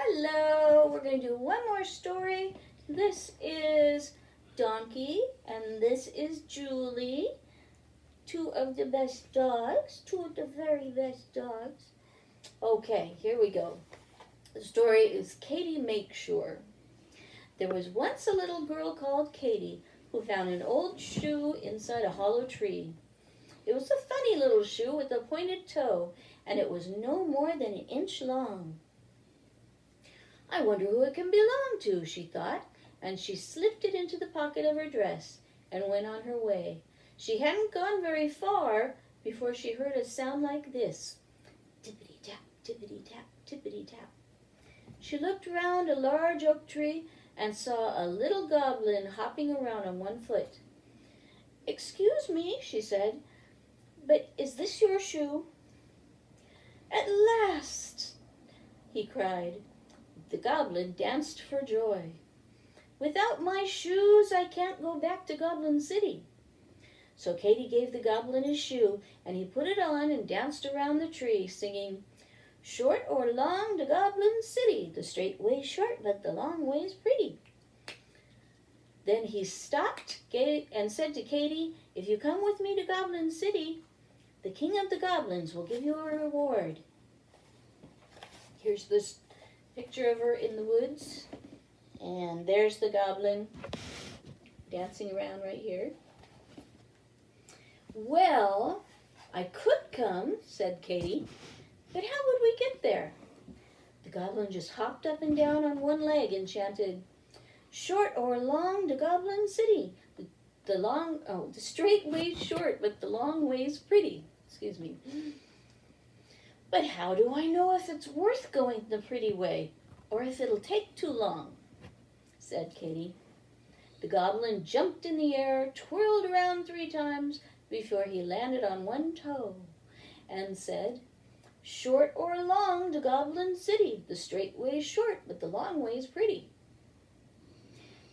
Hello, we're going to do one more story. This is Donkey and this is Julie, two of the best dogs, two of the very best dogs. Okay, here we go. The story is Katy Makes Sure. There was once a little girl called Katy who found an old shoe inside a hollow tree. It was a funny little shoe with a pointed toe, and it was no more than an inch long. I wonder who it can belong to, she thought, and she slipped it into the pocket of her dress and went on her way. She hadn't gone very far before she heard a sound like this. Tippity-tap, tippity-tap, tippity-tap. She looked round a large oak tree and saw a little goblin hopping around on one foot. "Excuse me," she said, "but is this your shoe?" "At last!" he cried. The goblin danced for joy. "Without my shoes, I can't go back to Goblin City." So Katy gave the goblin his shoe, and he put it on and danced around the tree, singing, "Short or long to Goblin City, the straight way's short, but the long way's pretty." Then he stopped and said to Katy, "If you come with me to Goblin City, the king of the goblins will give you a reward." Here's this picture of her in the woods, and there's the goblin dancing around right here. "Well, I could come," said Katy, "but how would we get there?" The goblin just hopped up and down on one leg and chanted, "Short or long to Goblin City, the straight way's short, but the long way's pretty." Excuse me. "But how do I know if it's worth going the pretty way, or if it'll take too long?" said Katy. The goblin jumped in the air, twirled around 3 times before he landed on one toe, and said, "Short or long to Goblin City, the straight way's short, but the long way's pretty."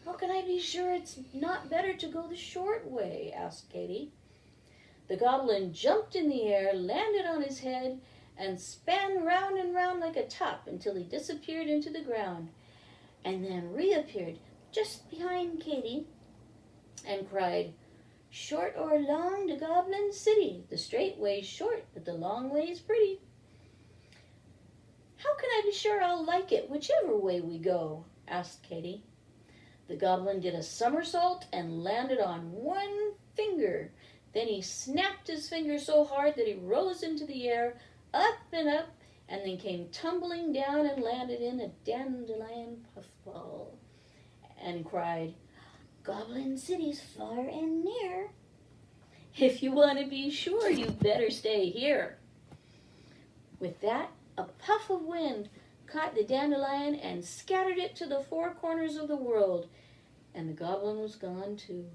"How can I be sure it's not better to go the short way?" asked Katy. The goblin jumped in the air, landed on his head, and span round and round like a top until he disappeared into the ground, and then reappeared just behind Katy and cried, "Short or long to Goblin City, the straight way's short, but the long way's pretty." "How can I be sure I'll like it whichever way we go?" asked Katy. The goblin did a somersault and landed on one finger. Then he snapped his finger so hard that he rose into the air, up and up, and then came tumbling down and landed in a dandelion puffball, and cried, "Goblin City's far and near. If you want to be sure, you'd better stay here." With that, a puff of wind caught the dandelion and scattered it to the 4 corners of the world, and the goblin was gone too.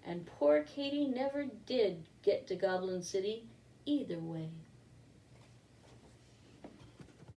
And poor Katy never did get to Goblin City either way.